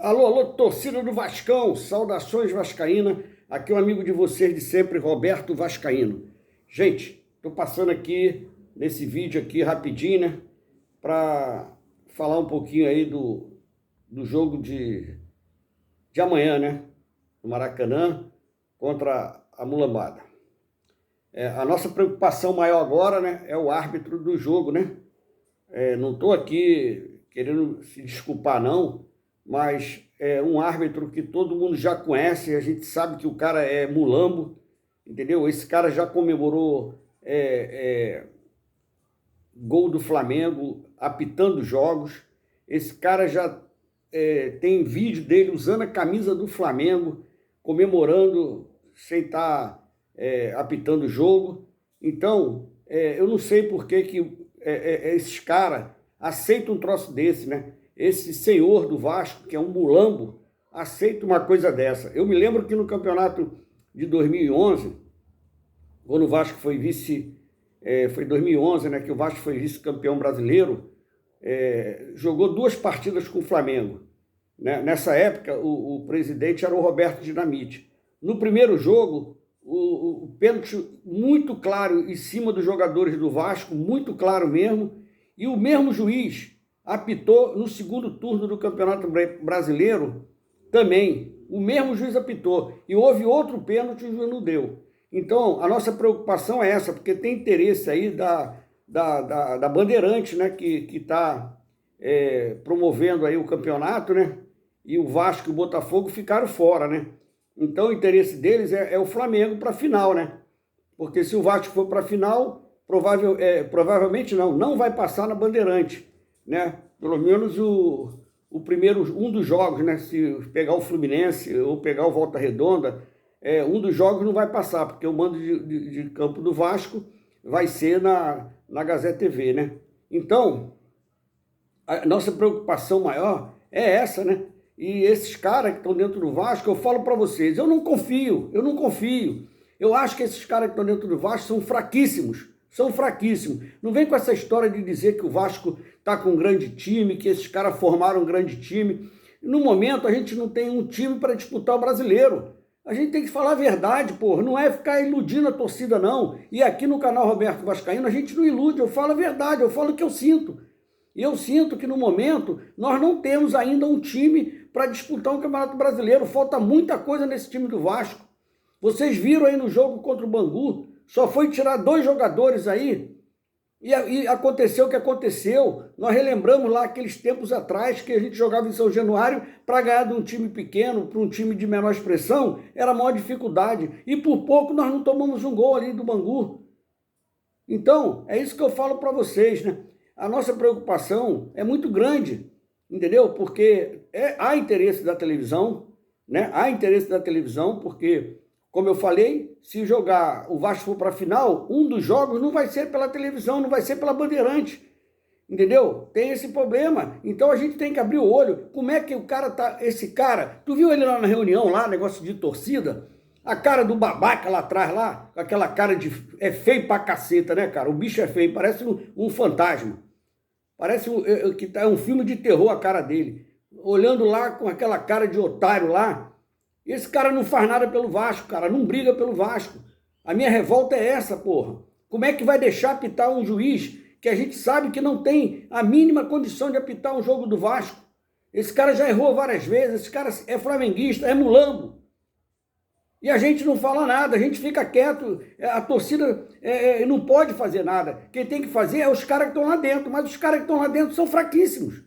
Alô, alô, torcida do Vascão, saudações vascaína, aqui é um amigo de vocês de sempre, Roberto Vascaíno. Gente, tô passando aqui nesse vídeo aqui rapidinho, né, para falar um pouquinho aí do jogo de amanhã, né, no Maracanã, contra a Mulambada. A nossa preocupação maior agora, né, é o árbitro do jogo, né. Não tô aqui querendo se desculpar, não, mas é um árbitro que todo mundo já conhece, a gente sabe que o cara é mulambo, entendeu? Esse cara já comemorou gol do Flamengo, apitando jogos, esse cara já tem vídeo dele usando a camisa do Flamengo, comemorando sem estar apitando o jogo. Então, eu não sei por que esses caras aceitam um troço desse, né? Esse senhor do Vasco, que é um mulambo, aceita uma coisa dessa. Eu me lembro que no campeonato de 2011, quando o Vasco foi foi 2011, né, que o Vasco foi vice-campeão brasileiro, jogou 2 partidas com o Flamengo. Né? Nessa época, o presidente era o Roberto Dinamite. No primeiro jogo, o pênalti muito claro em cima dos jogadores do Vasco, muito claro mesmo, e o mesmo juiz apitou no segundo turno do Campeonato Brasileiro também. O mesmo juiz apitou. E houve outro pênalti e o juiz não deu. Então, a nossa preocupação é essa, porque tem interesse aí da Bandeirante, né, que está promovendo aí o campeonato, né, e o Vasco e o Botafogo ficaram fora, né. Então, o interesse deles é o Flamengo para a final, né, porque se o Vasco for para a final, provavelmente não vai passar na Bandeirante, né? Pelo menos um dos jogos, né? Se pegar o Fluminense ou pegar o Volta Redonda, um dos jogos não vai passar, porque o mando de campo do Vasco vai ser na Gazeta TV, né? Então, a nossa preocupação maior é essa, né? E esses caras que estão dentro do Vasco, eu falo para vocês, eu não confio. Eu acho que esses caras que estão dentro do Vasco são fraquíssimos. Não vem com essa história de dizer que o Vasco está com um grande time, que esses caras formaram um grande time. No momento, a gente não tem um time para disputar o brasileiro. A gente tem que falar a verdade, porra. Não é ficar iludindo a torcida, não. E aqui no canal Roberto Vascaíno, a gente não ilude. Eu falo a verdade, eu falo o que eu sinto. E eu sinto que, no momento, nós não temos ainda um time para disputar um campeonato brasileiro. Falta muita coisa nesse time do Vasco. Vocês viram aí no jogo contra o Bangu, só foi tirar 2 jogadores aí e aconteceu o que aconteceu. Nós relembramos lá aqueles tempos atrás que a gente jogava em São Januário para ganhar de um time pequeno, para um time de menor expressão, era a maior dificuldade. E por pouco nós não tomamos um gol ali do Bangu. Então, é isso que eu falo para vocês, né? A nossa preocupação é muito grande, entendeu? Porque há interesse da televisão, né? Há interesse da televisão porque, como eu falei, se jogar o Vasco for para a final, um dos jogos não vai ser pela televisão, não vai ser pela Bandeirante, entendeu? Tem esse problema. Então a gente tem que abrir o olho. Como é que o cara tá, esse cara, tu viu ele lá na reunião, lá, negócio de torcida? A cara do babaca lá atrás, lá, com aquela cara de... É feio pra caceta, né, cara? O bicho é feio, parece um fantasma. Parece que é um filme de terror a cara dele. Olhando lá com aquela cara de otário lá. Esse cara não faz nada pelo Vasco, cara, não briga pelo Vasco. A minha revolta é essa, porra. Como é que vai deixar apitar um juiz que a gente sabe que não tem a mínima condição de apitar um jogo do Vasco? Esse cara já errou várias vezes, esse cara é flamenguista, é mulambo. E a gente não fala nada, a gente fica quieto, a torcida não pode fazer nada. Quem tem que fazer é os caras que estão lá dentro, mas os caras que estão lá dentro são fraquíssimos.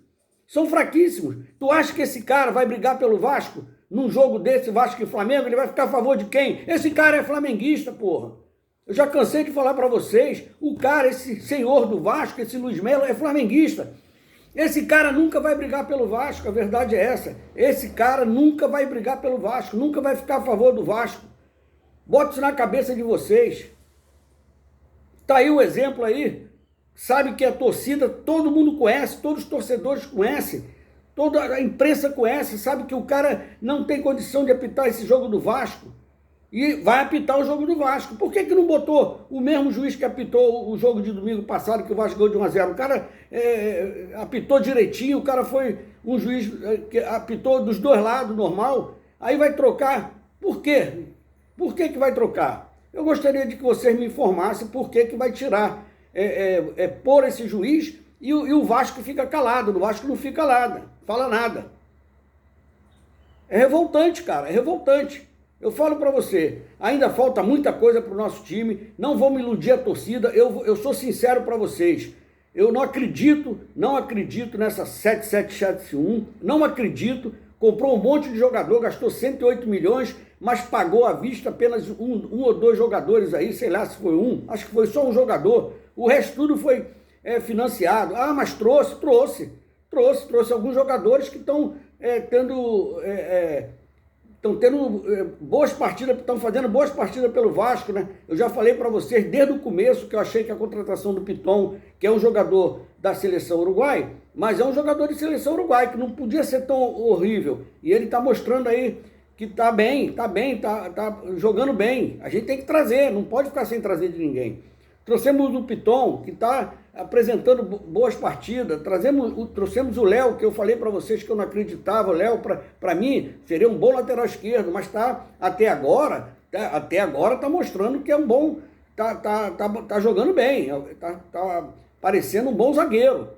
São fraquíssimos. Tu acha que esse cara vai brigar pelo Vasco? Num jogo desse, Vasco e Flamengo, ele vai ficar a favor de quem? Esse cara é flamenguista, porra. Eu já cansei de falar para vocês, o cara, esse senhor do Vasco, esse Luiz Melo, é flamenguista. Esse cara nunca vai brigar pelo Vasco, a verdade é essa. Esse cara nunca vai brigar pelo Vasco, nunca vai ficar a favor do Vasco. Bota isso na cabeça de vocês. Tá aí o exemplo aí. Sabe que a torcida, todo mundo conhece, todos os torcedores conhecem. Toda a imprensa conhece, sabe que o cara não tem condição de apitar esse jogo do Vasco. e vai apitar o jogo do Vasco. Por que não botou o mesmo juiz que apitou o jogo de domingo passado, que o Vasco ganhou de 1-0? O cara apitou direitinho, o cara foi um juiz que apitou dos dois lados, normal. Aí vai trocar. Por quê? Por que vai trocar? Eu gostaria de que vocês me informassem por que vai tirar, pôr esse juiz e o Vasco fica calado. O Vasco não fica nada, fala nada. É revoltante, cara, é revoltante. Eu falo para você, ainda falta muita coisa para o nosso time, não vou me iludir a torcida, eu sou sincero para vocês, eu não acredito nessa 7771, não acredito, comprou um monte de jogador, gastou 108 milhões, mas pagou à vista apenas um ou dois jogadores aí, sei lá se foi um, acho que foi só um jogador, o resto tudo foi financiado. Ah, mas trouxe alguns jogadores que estão tendo boas partidas, estão fazendo boas partidas pelo Vasco, né? Eu já falei para vocês desde o começo que eu achei que a contratação do Piton, que é um jogador da seleção uruguai, mas é um jogador de seleção uruguai, que não podia ser tão horrível. E ele está mostrando aí que tá jogando bem. A gente tem que trazer, não pode ficar sem trazer de ninguém. Trouxemos o Piton, que está apresentando boas partidas. Trouxemos o Léo, que eu falei para vocês que eu não acreditava. O Léo, para mim, seria um bom lateral esquerdo, mas até agora está mostrando que é um bom, tá jogando bem, tá parecendo um bom zagueiro.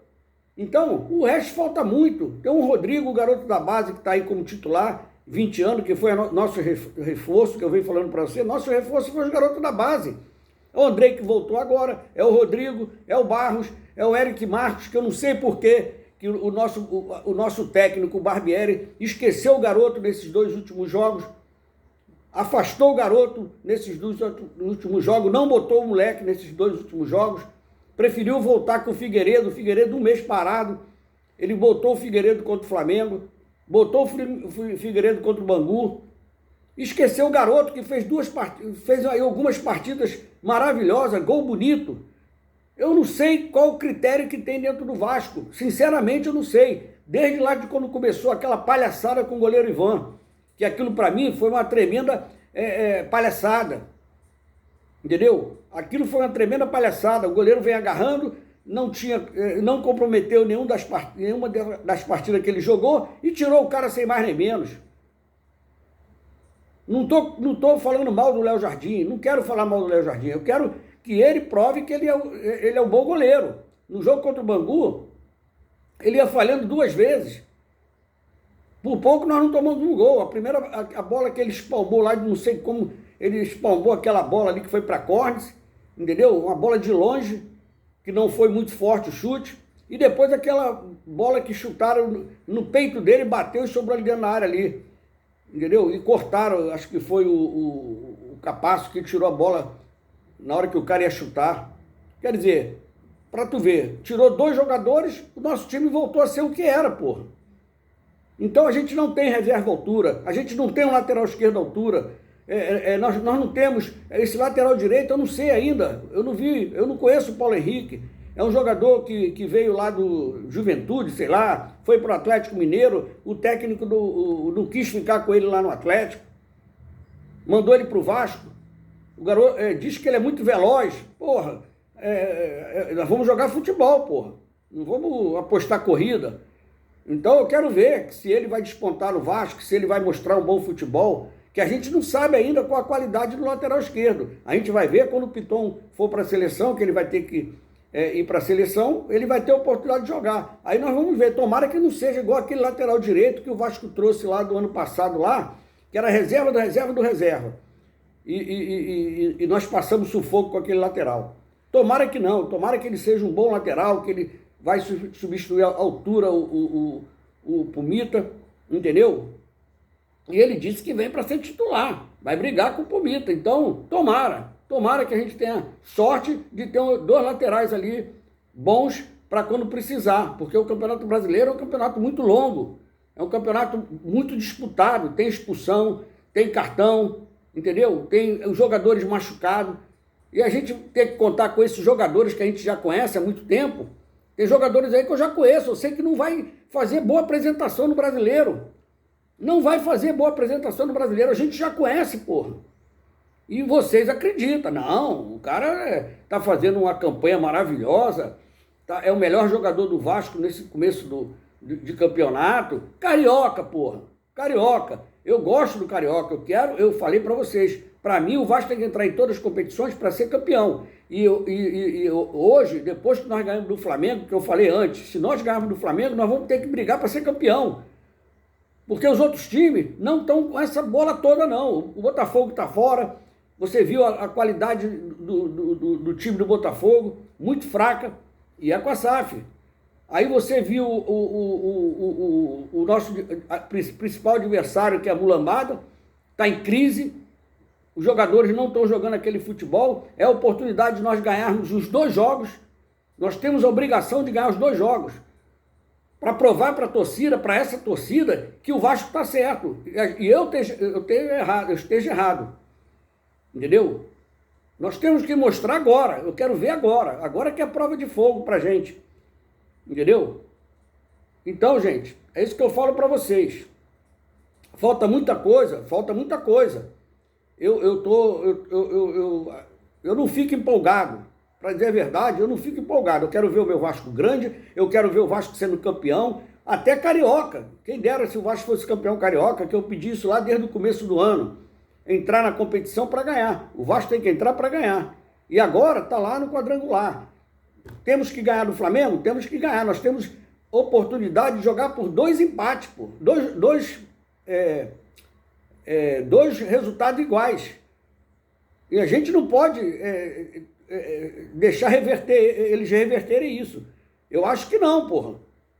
Então, o resto falta muito. Tem o Rodrigo, o garoto da base, que está aí como titular, 20 anos, que foi nosso reforço, que eu venho falando para você. Nosso reforço foi o garoto da base. É o Andrei que voltou agora, é o Rodrigo, é o Barros, é o Eric Marcos, que eu não sei por que o nosso técnico, o Barbieri, esqueceu o garoto nesses dois últimos jogos, afastou o garoto nesses dois últimos jogos, não botou o moleque nesses dois últimos jogos, preferiu voltar com o Figueiredo um mês parado, ele botou o Figueiredo contra o Flamengo, botou o Figueiredo contra o Bangu, esqueceu o garoto que fez aí algumas partidas maravilhosas, gol bonito. Eu não sei qual o critério que tem dentro do Vasco. Sinceramente, eu não sei. Desde lá de quando começou aquela palhaçada com o goleiro Ivan, que aquilo para mim foi uma tremenda palhaçada. Entendeu? Aquilo foi uma tremenda palhaçada. O goleiro vem agarrando, não comprometeu nenhuma das partidas que ele jogou e tirou o cara sem mais nem menos. Não tô falando mal do Léo Jardim, não quero falar mal do Léo Jardim, eu quero que ele prove que ele é um bom goleiro. No jogo contra o Bangu, ele ia falhando 2 vezes. Por pouco nós não tomamos um gol. A bola que ele espalmou lá, não sei como, ele espalmou aquela bola ali que foi para cornes, entendeu? Uma bola de longe, que não foi muito forte o chute. E depois aquela bola que chutaram no peito dele, bateu e sobrou ali dentro da área ali. Entendeu? E cortaram, acho que foi o Capasso que tirou a bola na hora que o cara ia chutar. Quer dizer, pra tu ver, tirou 2 jogadores, o nosso time voltou a ser o que era, porra. Então a gente não tem reserva à altura, a gente não tem um lateral esquerdo à altura, nós não temos esse lateral direito, eu não sei ainda, eu não conheço o Paulo Henrique. É um jogador que veio lá do Juventude, sei lá, foi para o Atlético Mineiro, o técnico não quis ficar com ele lá no Atlético, mandou ele para o Vasco. O garoto diz que ele é muito veloz. Porra, nós vamos jogar futebol, porra. Não vamos apostar corrida. Então eu quero ver se ele vai despontar no Vasco, se ele vai mostrar um bom futebol, que a gente não sabe ainda qual a qualidade do lateral esquerdo. A gente vai ver quando o Piton for para a seleção, que ele vai ter que ir para a seleção, ele vai ter a oportunidade de jogar. Aí nós vamos ver, tomara que não seja igual aquele lateral direito que o Vasco trouxe lá do ano passado lá, que era reserva do reserva do reserva. E nós passamos sufoco com aquele lateral. Tomara que não, tomara que ele seja um bom lateral, que ele vai substituir à altura o Pumita, entendeu? E ele disse que vem para ser titular, vai brigar com o Pumita. Então, tomara que a gente tenha sorte de ter 2 laterais ali bons para quando precisar, porque o Campeonato Brasileiro é um campeonato muito longo, é um campeonato muito disputado, tem expulsão, tem cartão, entendeu? Tem os jogadores machucados, e a gente tem que contar com esses jogadores que a gente já conhece há muito tempo. Tem jogadores aí que eu já conheço, eu sei que não vai fazer boa apresentação no Brasileiro. Não vai fazer boa apresentação no Brasileiro, a gente já conhece, porra. E vocês acreditam, não, o cara está fazendo uma campanha maravilhosa, tá, é o melhor jogador do Vasco nesse começo de campeonato. Carioca, porra, Carioca. Eu gosto do Carioca, eu falei para vocês, para mim o Vasco tem que entrar em todas as competições para ser campeão. E hoje, depois que nós ganhamos do Flamengo, que eu falei antes, se nós ganharmos do Flamengo, nós vamos ter que brigar para ser campeão. Porque os outros times não estão com essa bola toda, não. O Botafogo está fora. Você viu a qualidade do time do Botafogo, muito fraca, e é com a SAF. Aí você viu o nosso principal adversário, que é a Mulambada, está em crise, os jogadores não estão jogando aquele futebol, é a oportunidade de nós ganharmos os 2 jogos, nós temos a obrigação de ganhar os 2 jogos, para provar para a torcida, para essa torcida, que o Vasco está certo, e eu esteja errado, entendeu? Nós temos que mostrar agora, eu quero ver agora que é a prova de fogo para a gente. Entendeu? Então, gente, é isso que eu falo para vocês. Falta muita coisa, falta muita coisa. Eu não fico empolgado. Para dizer a verdade, eu não fico empolgado. Eu quero ver o meu Vasco grande, eu quero ver o Vasco sendo campeão, até carioca. Quem dera se o Vasco fosse campeão carioca, que eu pedi isso lá desde o começo do ano. Entrar na competição para ganhar. O Vasco tem que entrar para ganhar. E agora está lá no quadrangular. Temos que ganhar do Flamengo? Temos que ganhar. Nós temos oportunidade de jogar por 2 empates, pô. Dois resultados iguais. E a gente não pode deixar eles reverterem isso. Eu acho que não, porra.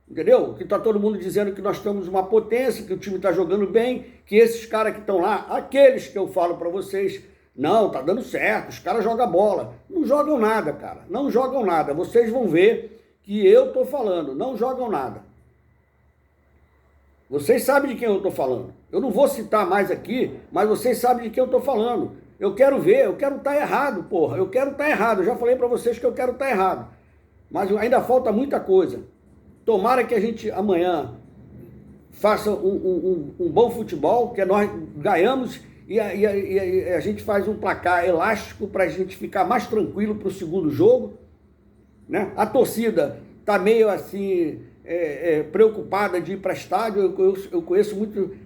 Entendeu? Que está todo mundo dizendo que nós estamos uma potência, que o time está jogando bem, que esses caras que estão lá, aqueles que eu falo para vocês, não, tá dando certo, os caras jogam bola. Não jogam nada, cara. Não jogam nada. Vocês vão ver que eu tô falando. Não jogam nada. Vocês sabem de quem eu tô falando. Eu não vou citar mais aqui, mas vocês sabem de quem eu tô falando. Eu quero ver, eu quero estar errado, porra. Eu quero estar errado. Eu já falei para vocês que eu quero estar errado. Mas ainda falta muita coisa. Tomara que a gente amanhã faça um bom futebol, que nós ganhamos e a gente faz um placar elástico para a gente ficar mais tranquilo para o segundo jogo, né? A torcida está meio assim preocupada de ir para estádio. Eu conheço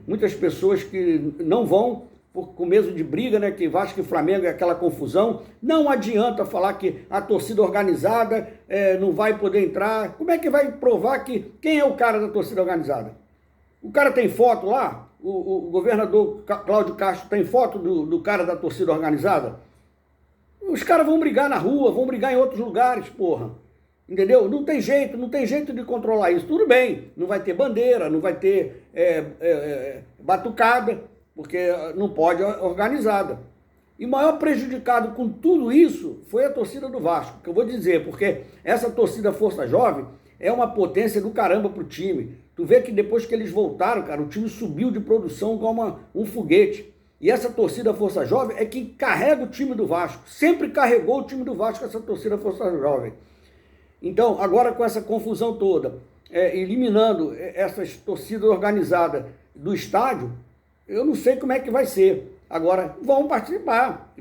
muitas pessoas que não vão com medo de briga, né? Que Vasco e Flamengo é aquela confusão. Não adianta falar que a torcida organizada não vai poder entrar. Como é que vai provar quem é o cara da torcida organizada? O cara tem foto lá? O governador Cláudio Castro tem foto do cara da torcida organizada? Os caras vão brigar na rua, vão brigar em outros lugares, porra. Entendeu? Não tem jeito de controlar isso. Tudo bem, não vai ter bandeira, não vai ter batucada, porque não pode organizada. E o maior prejudicado com tudo isso foi a torcida do Vasco, que eu vou dizer, porque essa torcida Força Jovem é uma potência do caramba pro time. Tu vê que depois que eles voltaram, cara, o time subiu de produção como um foguete. E essa torcida Força Jovem é quem carrega o time do Vasco. Sempre carregou o time do Vasco, essa torcida Força Jovem. Então, agora com essa confusão toda, eliminando essas torcidas organizadas do estádio, eu não sei como é que vai ser. Agora, vão participar.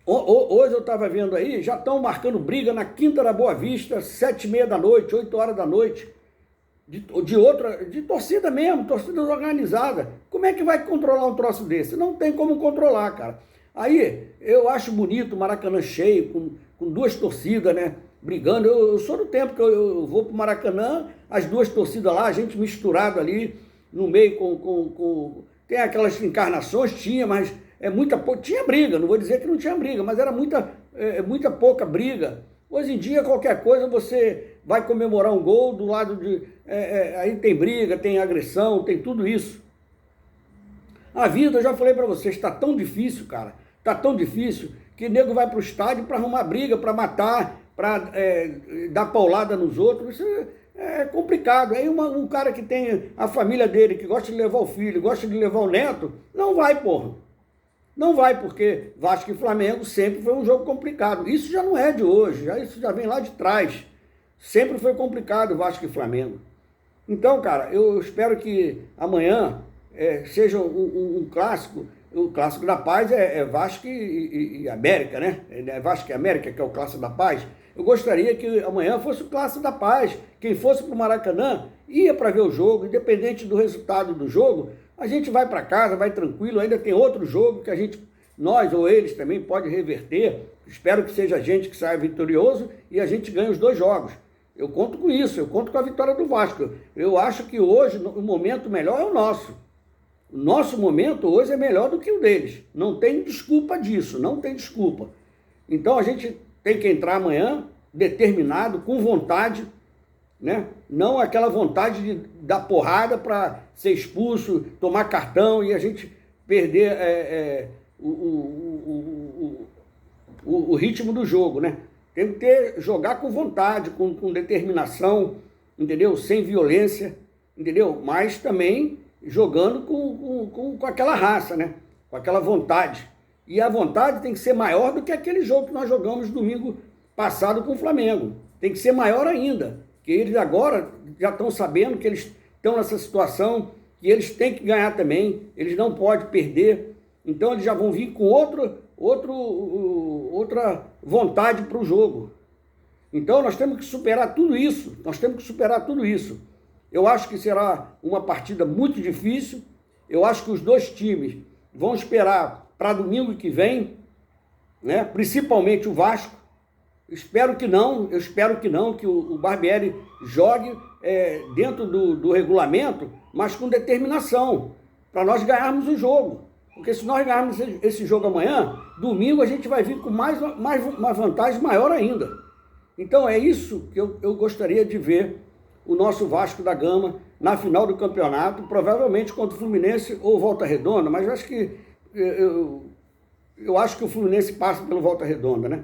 Hoje eu estava vendo aí, já estão marcando briga na Quinta da Boa Vista, 7h30 da noite, 8 horas da noite, de torcida mesmo, torcida organizada. Como é que vai controlar um troço desse? Não tem como controlar, cara. Aí, eu acho bonito o Maracanã cheio, com 2 torcidas, né, brigando. Eu sou do tempo que eu vou pro Maracanã, as 2 torcidas lá, a gente misturado ali, no meio tem aquelas encarnações, mas tinha briga, não vou dizer que não tinha briga, mas era muita pouca briga. Hoje em dia, qualquer coisa, você vai comemorar um gol, do lado aí tem briga, tem agressão, tem tudo isso. A vida, eu já falei para vocês, está tão difícil, cara, está tão difícil, que o nego vai para o estádio para arrumar briga, para matar, para dar paulada nos outros. Isso é complicado. Aí um cara que tem a família dele, que gosta de levar o filho, gosta de levar o neto, não vai, porra. Não vai, porque Vasco e Flamengo sempre foi um jogo complicado. Isso já não é de hoje, isso já vem lá de trás. Sempre foi complicado Vasco e Flamengo. Então, cara, eu espero que amanhã seja um clássico o Clássico da Paz é Vasco e América, né? É Vasco e América, que é o Clássico da Paz. Eu gostaria que amanhã fosse o Clássico da Paz. Quem fosse para o Maracanã ia para ver o jogo, independente do resultado do jogo, a gente vai para casa, vai tranquilo, ainda tem outro jogo que a gente, nós ou eles também pode reverter. Espero que seja a gente que saia vitorioso e a gente ganhe os 2 jogos. Eu conto com isso, eu conto com a vitória do Vasco. Eu acho que hoje o momento melhor é o nosso. O nosso momento hoje é melhor do que o deles. Não tem desculpa disso, não tem desculpa. Então a gente tem que entrar amanhã determinado, com vontade, né? Não aquela vontade de dar porrada para ser expulso, tomar cartão e a gente perder o ritmo do jogo, né? Tem que jogar com vontade, com determinação, entendeu? Sem violência, entendeu? Mas também jogando com aquela raça, né? Com aquela vontade. E a vontade tem que ser maior do que aquele jogo que nós jogamos domingo passado com o Flamengo. Tem que ser maior ainda, que eles agora já estão sabendo que eles estão nessa situação, que eles têm que ganhar também, eles não podem perder. Então eles já vão vir com outra vontade para o jogo. Então nós temos que superar tudo isso, Eu acho que será uma partida muito difícil, eu acho que os 2 times vão esperar para domingo que vem, né? Principalmente o Vasco. Eu espero que não, que o Barbieri jogue dentro do regulamento, mas com determinação, para nós ganharmos o jogo. Porque se nós ganharmos esse jogo amanhã, domingo a gente vai vir com uma vantagem maior ainda. Então é isso que eu gostaria de ver o nosso Vasco da Gama na final do campeonato, provavelmente contra o Fluminense ou Volta Redonda, mas eu acho que eu acho que o Fluminense passa pelo Volta Redonda, né?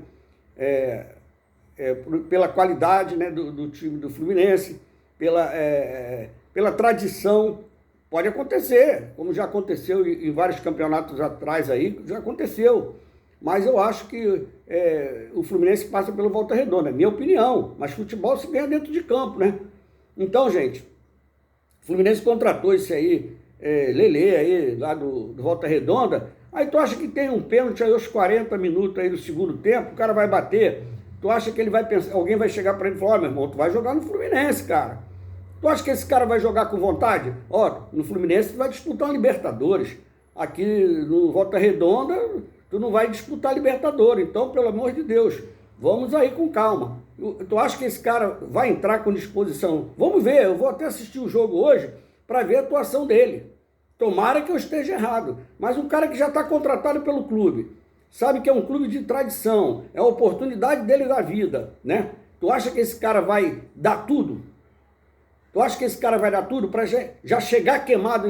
Pela qualidade, né, do time do Fluminense, pela tradição. Pode acontecer, como já aconteceu em vários campeonatos atrás aí, já aconteceu. Mas eu acho que o Fluminense passa pelo Volta Redonda, é minha opinião. Mas futebol se ganha dentro de campo, né? Então, gente, o Fluminense contratou esse aí, Lelê aí, lá do Volta Redonda. Aí tu acha que tem um pênalti aí aos 40 minutos aí do segundo tempo, o cara vai bater. Tu acha que ele vai pensar, alguém vai chegar para ele e falar, meu irmão, tu vai jogar no Fluminense, cara. Tu acha que esse cara vai jogar com vontade? No Fluminense tu vai disputar uma Libertadores. Aqui no Volta Redonda tu não vai disputar Libertadores. Então, pelo amor de Deus, vamos aí com calma. Tu acha que esse cara vai entrar com disposição? Vamos ver, eu vou até assistir o jogo hoje para ver a atuação dele. Tomara que eu esteja errado. Mas um cara que já está contratado pelo clube, sabe que é um clube de tradição, é a oportunidade dele da vida, né? Tu acha que esse cara vai dar tudo? Tu acha que esse cara vai dar tudo para já chegar queimado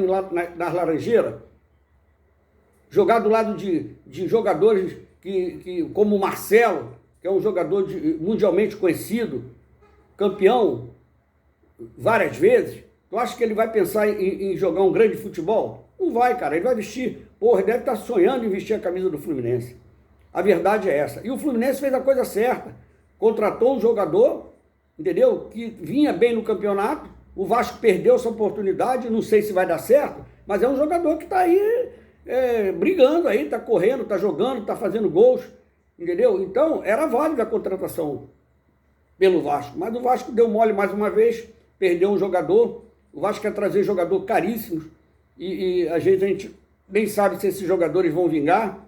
nas Laranjeiras? Jogar do lado de jogadores como o Marcelo, que é um jogador mundialmente conhecido, campeão várias vezes. Tu acha que ele vai pensar em jogar um grande futebol? Não vai, cara. Ele vai vestir... Porra, ele deve estar sonhando em vestir a camisa do Fluminense. A verdade é essa. E o Fluminense fez a coisa certa. Contratou um jogador, entendeu? Que vinha bem no campeonato. O Vasco perdeu essa oportunidade. Não sei se vai dar certo, mas é um jogador que está aí brigando aí, está correndo, está jogando, está fazendo gols, entendeu? Então, era válida a contratação pelo Vasco. Mas o Vasco deu mole mais uma vez, perdeu um jogador. O Vasco quer trazer jogador caríssimos e às vezes a gente nem sabe se esses jogadores vão vingar,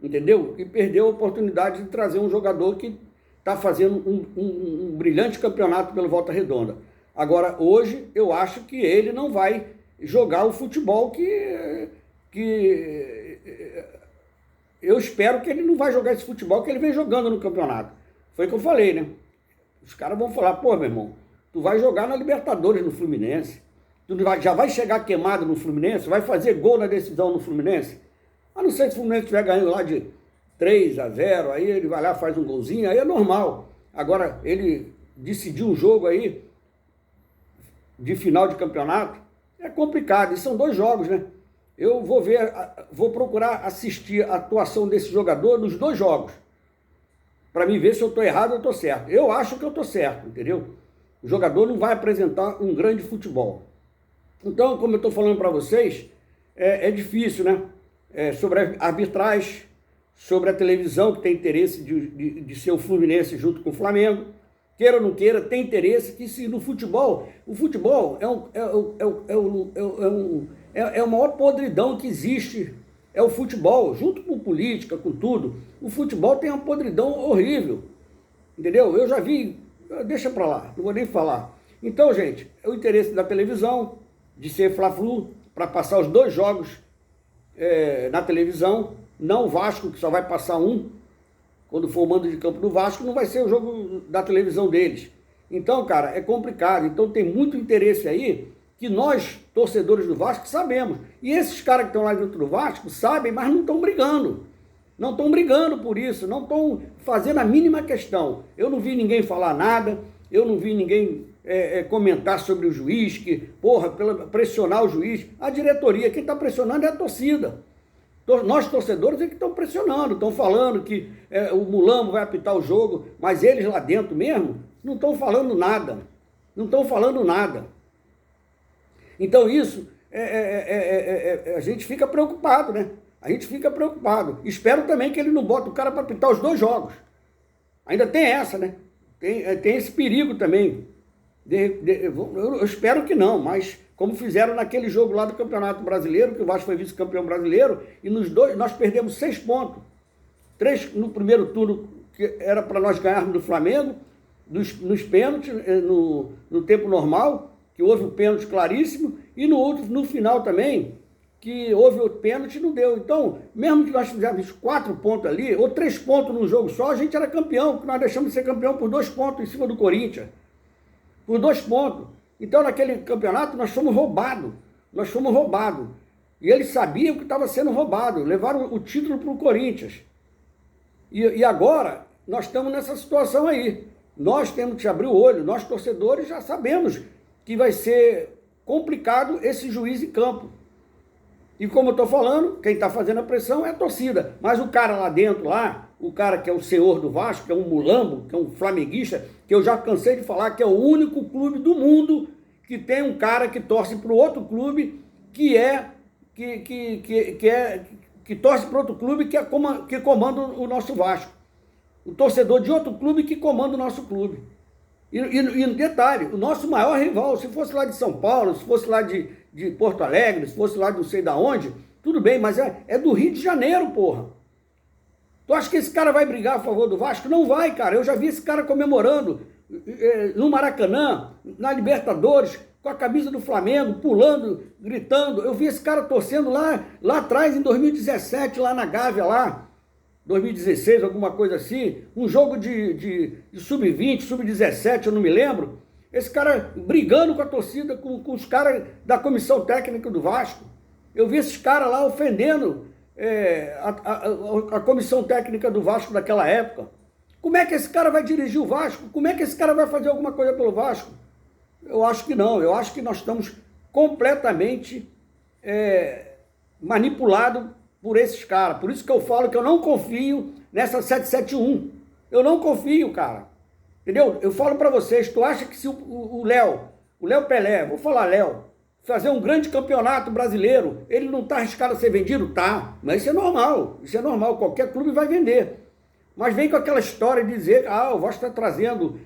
entendeu? E perdeu a oportunidade de trazer um jogador que está fazendo um brilhante campeonato pelo Volta Redonda. Agora, hoje, eu acho que ele não vai jogar o futebol que eu espero que ele não vai jogar esse futebol que ele vem jogando no campeonato. Foi o que eu falei, né? Os caras vão falar, pô, meu irmão, tu vai jogar na Libertadores no Fluminense, já vai chegar queimado no Fluminense, vai fazer gol na decisão no Fluminense. A não ser que o Fluminense estiver ganhando lá de 3-0, aí ele vai lá, faz um golzinho, aí é normal. Agora, ele decidiu um jogo aí de final de campeonato, é complicado. E são 2 jogos, né? Eu vou procurar assistir a atuação desse jogador nos 2 jogos, para mim ver se eu estou errado ou estou certo. Eu acho que eu estou certo, entendeu? O jogador não vai apresentar um grande futebol. Então, como eu estou falando para vocês, é difícil, né? sobre a arbitragem, sobre a televisão, que tem interesse de ser o Fluminense junto com o Flamengo. Queira ou não queira, tem interesse que se no futebol, o futebol é a maior podridão que existe, é o futebol, junto com política, com tudo. O futebol tem uma podridão horrível, entendeu? Eu já vi, deixa pra lá, não vou nem falar. Então, gente, é o interesse da televisão, de ser Fla-Flu, para passar os 2 jogos na televisão, não o Vasco, que só vai passar um. Quando for o mando de campo do Vasco, não vai ser o jogo da televisão deles. Então, cara, é complicado. Então tem muito interesse aí que nós, torcedores do Vasco, sabemos. E esses caras que estão lá dentro do Vasco sabem, mas não estão brigando. Não estão brigando por isso, não estão fazendo a mínima questão. Eu não vi ninguém falar nada, eu não vi ninguém comentar sobre o juiz, que, porra, pressionar o juiz. A diretoria, quem está pressionando é a torcida. Nós, torcedores, é que estão pressionando, estão falando que o Mulambo vai apitar o jogo, mas eles lá dentro mesmo não estão falando nada. Não estão falando nada. Então isso, a gente fica preocupado, né? A gente fica preocupado. Espero também que ele não bote o cara para apitar os 2 jogos. Ainda tem essa, né? Tem esse perigo também. Eu espero que não, mas como fizeram naquele jogo lá do Campeonato Brasileiro, que o Vasco foi vice-campeão brasileiro, e nos 2 nós perdemos 6 pontos. 3 no primeiro turno, que era para nós ganharmos do Flamengo, nos pênaltis, no tempo normal, que houve um pênalti claríssimo, e no final também, que houve o pênalti e não deu. Então, mesmo que nós fizéssemos 4 pontos ali, ou 3 pontos num jogo só, a gente era campeão, porque nós deixamos de ser campeão por 2 pontos em cima do Corinthians. Por 2 pontos. Então, naquele campeonato, nós fomos roubados. Nós fomos roubados. E eles sabiam que estava sendo roubado. Levaram o título para o Corinthians. E agora, nós estamos nessa situação aí. Nós temos que abrir o olho. Nós, torcedores, já sabemos que vai ser complicado esse juiz em campo. E como eu estou falando, quem está fazendo a pressão é a torcida. Mas o cara lá dentro, o cara que é o senhor do Vasco, que é um mulambo, que é um flamenguista, que eu já cansei de falar que é o único clube do mundo que tem um cara que torce para o outro clube, que torce para outro clube que comanda o nosso Vasco. O torcedor de outro clube que comanda o nosso clube. E detalhe, o nosso maior rival, se fosse lá de São Paulo, se fosse lá de Porto Alegre, se fosse lá de não sei da onde, tudo bem, mas é do Rio de Janeiro, porra. Tu acha que esse cara vai brigar a favor do Vasco? Não vai, cara. Eu já vi esse cara comemorando no Maracanã, na Libertadores, com a camisa do Flamengo, pulando, gritando. Eu vi esse cara torcendo lá atrás, em 2017, lá na Gávea, lá. 2016, alguma coisa assim. Um jogo de sub-20, sub-17, eu não me lembro. Esse cara brigando com a torcida, com os caras da comissão técnica do Vasco. Eu vi esses caras lá ofendendo a comissão técnica do Vasco daquela época. Como é que esse cara vai dirigir o Vasco? Como é que esse cara vai fazer alguma coisa pelo Vasco? Eu acho que não. Eu acho que nós estamos completamente manipulados por esses caras. Por isso que eu falo que eu não confio nessa 771. Eu não confio, cara. Entendeu? Eu falo pra vocês, tu acha que se o Léo Pelé, vou falar Léo, fazer um grande campeonato brasileiro, ele não tá arriscado a ser vendido? Tá, mas isso é normal, qualquer clube vai vender. Mas vem com aquela história de dizer, o Vasco está trazendo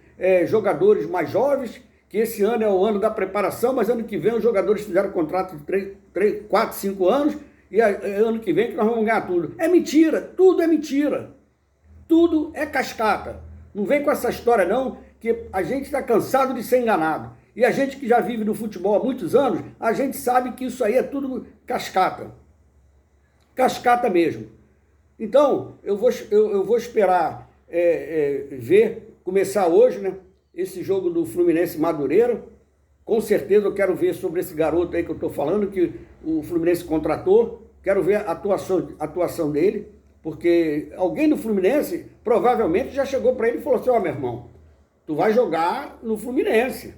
jogadores mais jovens, que esse ano é o ano da preparação, mas ano que vem os jogadores fizeram contrato de 4, 5 anos, e ano que vem que nós vamos ganhar tudo. É mentira, tudo é mentira. Tudo é cascata. Não vem com essa história não, que a gente está cansado de ser enganado. E a gente que já vive no futebol há muitos anos, a gente sabe que isso aí é tudo cascata. Cascata mesmo. Então, eu vou esperar começar hoje, né, esse jogo do Fluminense Madureira. Com certeza eu quero ver sobre esse garoto aí que eu estou falando, que o Fluminense contratou. Quero ver a atuação dele, porque alguém do Fluminense provavelmente já chegou para ele e falou assim, meu irmão, tu vai jogar no Fluminense.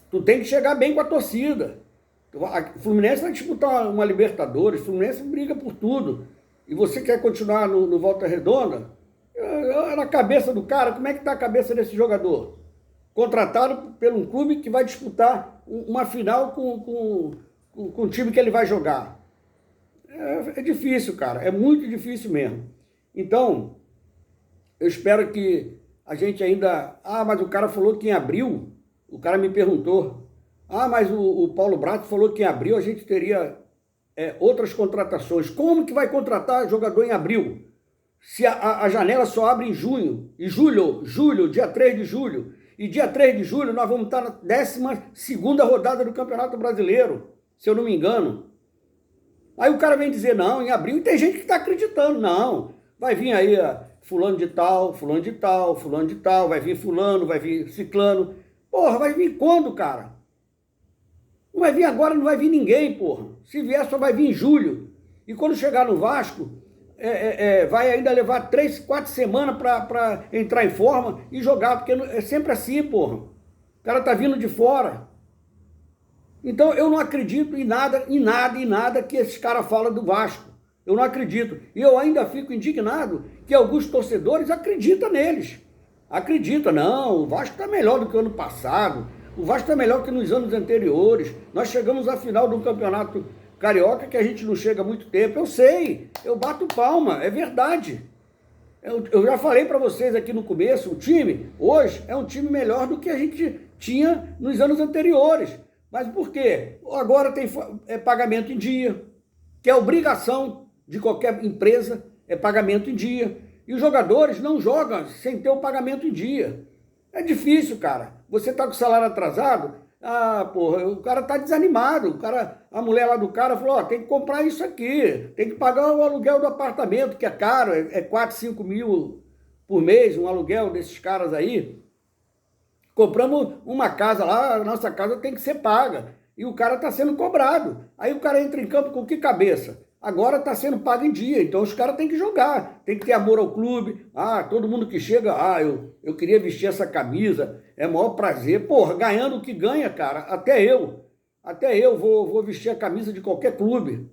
Tu tem que chegar bem com a torcida. O Fluminense vai disputar uma Libertadores, o Fluminense briga por tudo. E você quer continuar no Volta Redonda? Na cabeça do cara, como é que está a cabeça desse jogador? Contratado por um clube que vai disputar uma final com o time que ele vai jogar. É difícil, cara, é muito difícil mesmo. Então, eu espero que a gente ainda... Ah, mas o cara falou que em abril, o cara me perguntou, ah, mas o Paulo Brato falou que em abril a gente teria outras contratações. Como que vai contratar jogador em abril? Se a janela só abre em junho, e julho, dia 3 de julho, e dia 3 de julho nós vamos estar na 12ª rodada do Campeonato Brasileiro, se eu não me engano. Aí o cara vem dizer, não, em abril, e tem gente que está acreditando, não, vai vir aí fulano de tal, fulano de tal, fulano de tal, vai vir fulano, vai vir ciclano. Porra, vai vir quando, cara? Não vai vir agora, não vai vir ninguém, porra. Se vier, só vai vir em julho. E quando chegar no Vasco, vai ainda levar 3, 4 semanas para entrar em forma e jogar, porque é sempre assim, porra. O cara tá vindo de fora. Então eu não acredito em nada que esses caras falam do Vasco. Eu não acredito. E eu ainda fico indignado que alguns torcedores acreditam neles. Acredita, não, o Vasco está melhor do que o ano passado. O Vasco está melhor que nos anos anteriores. Nós chegamos à final do campeonato carioca que a gente não chega há muito tempo. Eu sei, eu bato palma, é verdade. Eu já falei para vocês aqui no começo, o time hoje é um time melhor do que a gente tinha nos anos anteriores. Mas por quê? Agora tem pagamento em dia, que é obrigação de qualquer empresa, é pagamento em dia. E os jogadores não jogam sem ter o pagamento em dia. É difícil, cara. Você tá com o salário atrasado, porra, o cara tá desanimado. A mulher lá do cara falou, tem que comprar isso aqui, tem que pagar o aluguel do apartamento, que é caro, é 4, 5 mil por mês, um aluguel desses caras aí. Compramos uma casa lá, a nossa casa tem que ser paga. E o cara tá sendo cobrado. Aí o cara entra em campo com que cabeça? Agora está sendo pago em dia, então os caras têm que jogar, tem que ter amor ao clube. Todo mundo que chega, eu queria vestir essa camisa, é o maior prazer. Porra, ganhando o que ganha, cara, até eu vou vestir a camisa de qualquer clube.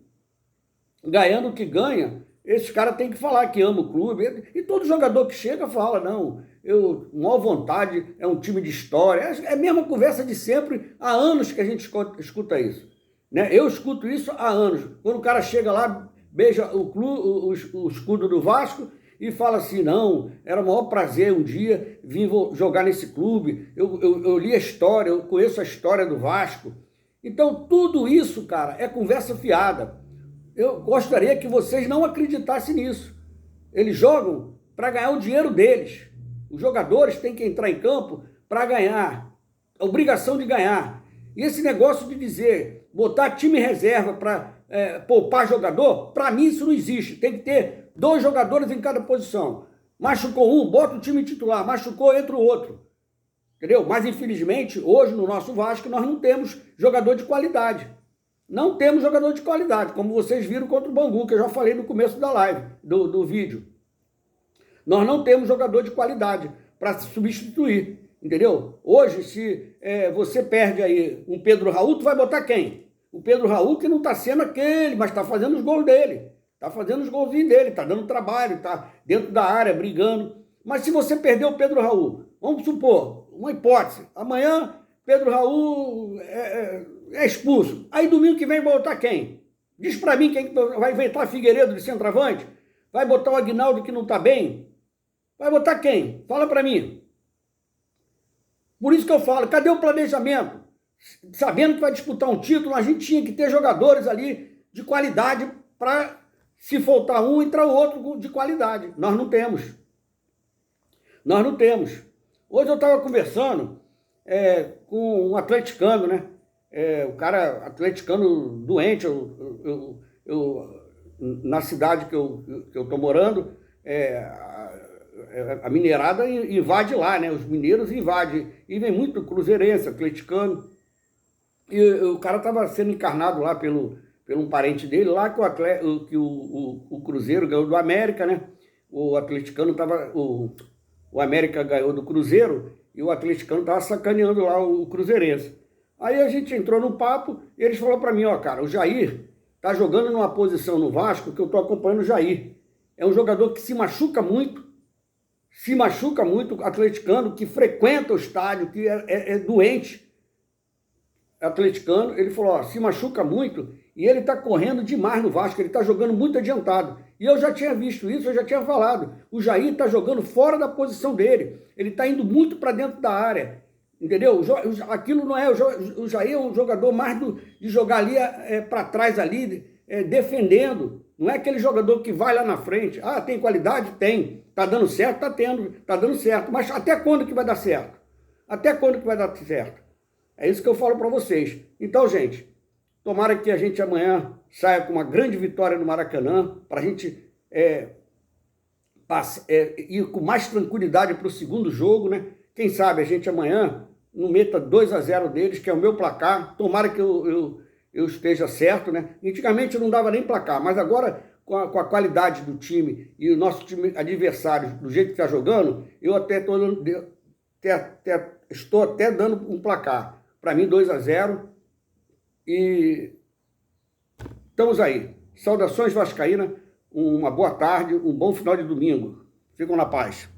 Ganhando o que ganha, esses caras têm que falar que ama o clube. E todo jogador que chega fala, não, maior vontade, é um time de história. É a mesma conversa de sempre, há anos que a gente escuta isso. Eu escuto isso há anos. Quando o cara chega lá, beija o escudo do Vasco e fala assim, não, era o maior prazer um dia vir jogar nesse clube, eu li a história, eu conheço a história do Vasco. Então tudo isso, cara, é conversa fiada. Eu gostaria que vocês não acreditassem nisso. Eles jogam para ganhar o dinheiro deles. Os jogadores têm que entrar em campo para ganhar, a obrigação de ganhar. E esse negócio de dizer, botar time reserva para poupar jogador, para mim isso não existe. Tem que ter 2 jogadores em cada posição. Machucou um, bota o time titular. Machucou, entra o outro. Entendeu? Mas infelizmente, hoje no nosso Vasco, nós não temos jogador de qualidade. Não temos jogador de qualidade, como vocês viram contra o Bangu, que eu já falei no começo da live, do vídeo. Nós não temos jogador de qualidade para substituir. Entendeu? Hoje, se você perde aí um Pedro Raul, tu vai botar quem? O Pedro Raul que não está sendo aquele, mas está fazendo os gols dele. Está fazendo os golzinhos dele, está dando trabalho, está dentro da área, brigando. Mas se você perder o Pedro Raul, vamos supor, uma hipótese, amanhã Pedro Raul é expulso. Aí domingo que vem vai botar quem? Diz para mim quem vai inventar Figueiredo de centroavante? Vai botar o Aguinaldo que não está bem? Vai botar quem? Fala para mim. Por isso que eu falo, cadê o planejamento? Sabendo que vai disputar um título, a gente tinha que ter jogadores ali de qualidade para, se faltar um, entrar o outro de qualidade. Nós não temos. Nós não temos. Hoje eu estava conversando com um atleticano, né? O cara atleticano doente, na cidade que eu estou morando, a mineirada invade lá, né? Os mineiros invadem. E vem muito cruzeirense, atleticano. E o cara estava sendo encarnado lá pelo um parente dele, lá que o Cruzeiro ganhou do América, né? O atleticano estava... O América ganhou do Cruzeiro e o atleticano estava sacaneando lá o cruzeirense. Aí a gente entrou no papo e eles falaram para mim, cara, o Jair tá jogando numa posição no Vasco que eu estou acompanhando o Jair. É um jogador que se machuca muito, atleticano, que frequenta o estádio, que é doente. atleticano, ele falou, ó, se machuca muito e ele está correndo demais no Vasco, ele está jogando muito adiantado. E eu já tinha visto isso, eu já tinha falado. O Jair está jogando fora da posição dele, ele está indo muito para dentro da área, entendeu? Aquilo não é, o Jair é um jogador mais de jogar ali para trás ali, defendendo. Não é aquele jogador que vai lá na frente. Ah, tem qualidade? Tem. Tá dando certo? Tá dando certo. Mas até quando que vai dar certo? Até quando que vai dar certo? É isso que eu falo para vocês. Então, gente, tomara que a gente amanhã saia com uma grande vitória no Maracanã, para a gente ir com mais tranquilidade para o segundo jogo, né? Quem sabe a gente amanhã não meta 2-0 deles, que é o meu placar. Tomara que eu esteja certo, né? Antigamente eu não dava nem placar, mas agora, com a qualidade do time e o nosso time adversário, do jeito que está jogando, eu estou até dando um placar. Para mim, 2-0. E estamos aí. Saudações vascaína, uma boa tarde, um bom final de domingo. Ficam na paz.